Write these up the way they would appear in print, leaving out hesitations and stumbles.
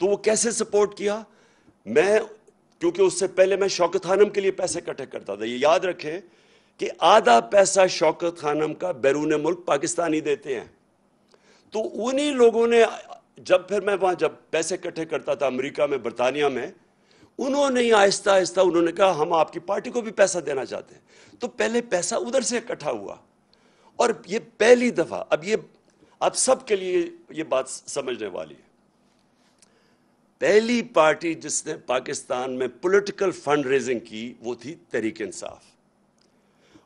تو وہ کیسے سپورٹ کیا؟ کیونکہ اس سے پہلے میں شوکت خانم کے لیے پیسے اکٹھے کرتا تھا. یہ یاد رکھیں کہ آدھا پیسہ شوکت خانم کا بیرون ملک پاکستانی دیتے ہیں. تو انہی لوگوں نے پھر میں وہاں جب پیسے اکٹھے کرتا تھا امریکہ میں، برطانیہ میں، انہوں نے ہی آہستہ آہستہ انہوں نے کہا ہم آپ کی پارٹی کو بھی پیسہ دینا چاہتے ہیں. تو پہلے پیسہ ادھر سے اکٹھا ہوا، اور یہ پہلی دفعہ، اب سب کے لیے یہ بات سمجھنے والی ہے، پہلی پارٹی جس نے پاکستان میں پولیٹیکل فنڈ ریزنگ کی وہ تھی تحریک انصاف.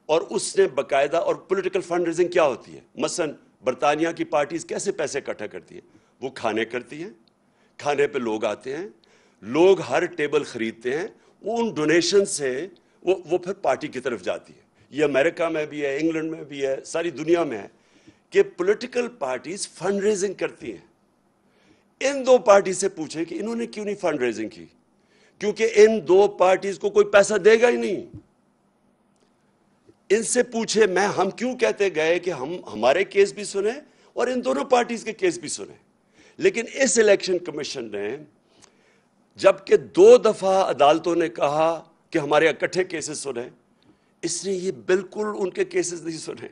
اور اس نے باقاعدہ، اور پولیٹیکل فنڈ ریزنگ کیا ہوتی ہے؟ مثلا برطانیہ کی پارٹیز کیسے پیسے اکٹھا کرتی ہیں؟ وہ کھانے کرتی ہیں، کھانے پہ لوگ آتے ہیں، لوگ ہر ٹیبل خریدتے ہیں، ان ڈونیشن سے وہ پھر پارٹی کی طرف جاتی ہے. یہ امریکہ میں بھی ہے، انگلینڈ میں بھی ہے، ساری دنیا میں ہے کہ پولیٹیکل پارٹیز فنڈ ریزنگ کرتی ہیں. ان دو پارٹی سے پوچھیں کہ انہوں نے کیوں نہیں فنڈ ریزنگ کی؟ کیونکہ ان دو پارٹیز کو کوئی پیسہ دے گا ہی نہیں. ان سے پوچھے ہم کیوں کہتے گئے کہ ہمارے کیس بھی سنیں اور ان دونوں پارٹیز کے کیس بھی سنیں. لیکن اس الیکشن کمیشن نے جبکہ 2 دفعہ عدالتوں نے کہا کہ ہمارے اکٹھے کیسز سنیں، اس نے یہ بالکل ان کے کیسز نہیں سنے،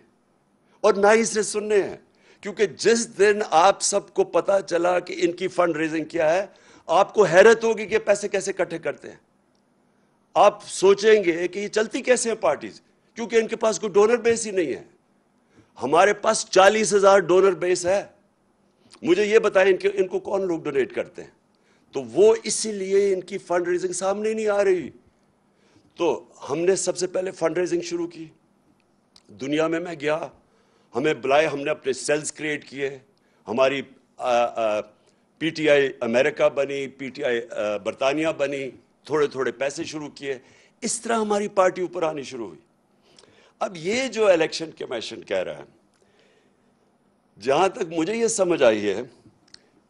اور نہ ہی اس نے سننے ہیں. کیونکہ جس دن آپ سب کو پتا چلا کہ ان کی فنڈ ریزنگ کیا ہے، آپ کو حیرت ہوگی کہ پیسے کیسے اکٹھے کرتے ہیں. آپ سوچیں گے کہ یہ چلتی کیسے ہیں پارٹیز، کیونکہ ان کے پاس کوئی ڈونر بیس ہی نہیں ہے. ہمارے پاس 40,000 ڈونر بیس ہے. مجھے یہ بتائیں ان کو کون لوگ ڈونیٹ کرتے ہیں؟ تو وہ اسی لیے ان کی فنڈ ریزنگ سامنے نہیں آ رہی. تو ہم نے سب سے پہلے فنڈ ریزنگ شروع کی. دنیا میں گیا، ہمیں بلائے، ہم نے اپنے سیلز کریٹ کیے، ہماری پی ٹی آئی امریکہ بنی، پی ٹی آئی برطانیہ بنی، تھوڑے تھوڑے پیسے شروع کیے، اس طرح ہماری پارٹی اوپر آنی شروع ہوئی. اب یہ جو الیکشن کمیشن کہہ رہا ہے، جہاں تک مجھے یہ سمجھ آئی ہے،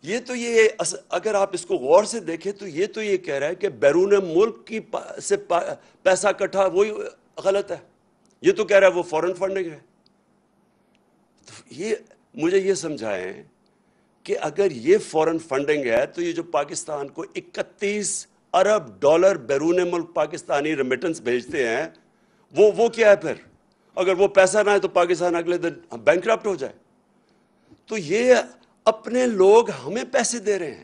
یہ اگر آپ اس کو غور سے دیکھیں تو یہ کہہ رہا ہے کہ بیرون ملک کی سے پیسہ اکٹھا وہی غلط ہے. یہ تو کہہ رہا ہے وہ فورن فنڈنگ ہے. تو مجھے یہ سمجھائیں کہ اگر یہ فورن فنڈنگ ہے تو یہ جو پاکستان کو 31 ارب ڈالر بیرون ملک پاکستانی ریمیٹنس بھیجتے ہیں، وہ کیا ہے پھر؟ اگر وہ پیسہ نہ ہے تو پاکستان اگلے دن بینکرپٹ ہو جائے. تو یہ اپنے لوگ ہمیں پیسے دے رہے ہیں.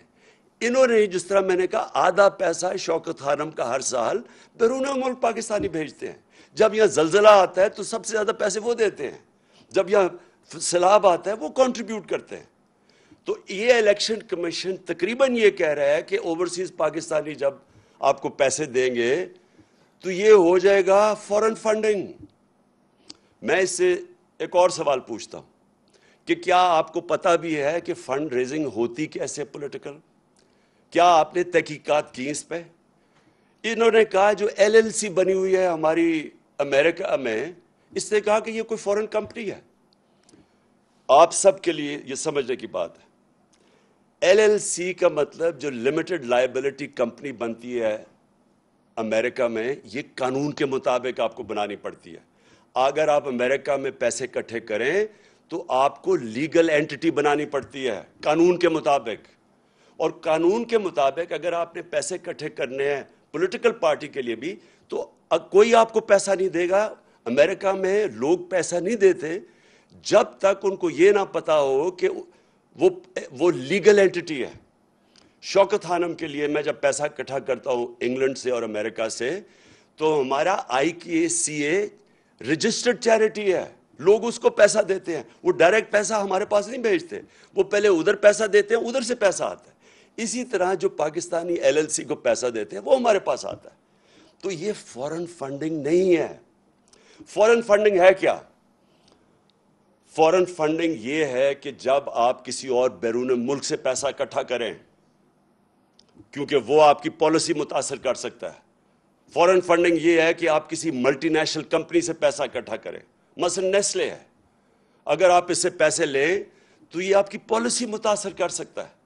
انہوں نے، جس طرح میں نے کہا، آدھا پیسہ شوکت خانم کا ہر سال بیرون ملک پاکستانی بھیجتے ہیں. جب یہاں زلزلہ آتا ہے تو سب سے زیادہ پیسے وہ دیتے ہیں، جب یہاں سیلاب آتا ہے وہ کنٹریبیوٹ کرتے ہیں. تو یہ الیکشن کمیشن تقریباً یہ کہہ رہا ہے کہ اوورسیز پاکستانی جب آپ کو پیسے دیں گے تو یہ ہو جائے گا فورن فنڈنگ. میں اس سے ایک اور سوال پوچھتا ہوں کہ کیا آپ کو پتا بھی ہے کہ فنڈ ریزنگ ہوتی کیسے پولیٹیکل؟ کیا آپ نے تحقیقات کی اس پہ؟ انہوں نے کہا جو ایل ایل سی بنی ہوئی ہے ہماری امریکہ میں، اس نے کہا کہ یہ کوئی فورن کمپنی ہے. آپ سب کے لیے یہ سمجھنے کی بات ہے، ایل ایل سی کا مطلب جو لمیٹڈ لائبلٹی کمپنی بنتی ہے امریکہ میں، یہ قانون کے مطابق آپ کو بنانی پڑتی ہے. اگر آپ امریکہ میں پیسے اکٹھے کریں تو آپ کو لیگل اینٹی بنانی پڑتی ہے قانون کے مطابق. اور قانون کے مطابق اگر آپ نے پیسے اکٹھے کرنے ہیں پولیٹیکل پارٹی کے لیے بھی، تو کوئی آپ کو پیسہ نہیں دے گا. امریکہ میں لوگ پیسہ نہیں دیتے جب تک ان کو یہ نہ پتا ہو کہ وہ لیگل اینٹی ہے. شوکت خانم کے لیے میں جب پیسہ اکٹھا کرتا ہوں انگلینڈ سے اور امریکہ سے، تو ہمارا IKCA رجسٹرڈ چیریٹی ہے. لوگ اس کو پیسہ دیتے ہیں، وہ ڈائریکٹ پیسہ ہمارے پاس نہیں بھیجتے، وہ پہلے ادھر پیسہ دیتے ہیں، ادھر سے پیسہ آتا ہے. اسی طرح جو پاکستانی LLC کو پیسہ دیتے ہیں وہ ہمارے پاس آتا ہے. تو یہ فورن فنڈنگ نہیں ہے. فورن فنڈنگ ہے کیا؟ فورن فنڈنگ یہ ہے کہ جب آپ کسی اور بیرون ملک سے پیسہ اکٹھا کریں، کیونکہ وہ آپ کی پالیسی متاثر کر سکتا ہے. فورن فنڈنگ یہ ہے کہ آپ کسی ملٹی نیشنل کمپنی سے پیسہ اکٹھا کریں. مثلا نیسلے ہے، اگر آپ اس سے پیسے لیں تو یہ آپ کی پالیسی متاثر کر سکتا ہے.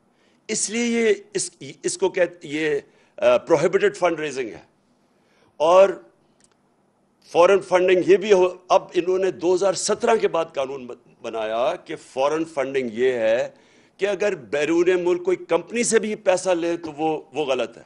اس لیے اس کو یہ پروہیبٹڈ فنڈ ریزنگ ہے. اور فورن فنڈنگ یہ بھی اب انہوں نے 2017 کے بعد قانون بنایا کہ فورن فنڈنگ یہ ہے کہ اگر بیرون ملک کوئی کمپنی سے بھی پیسہ لیں تو وہ غلط ہے.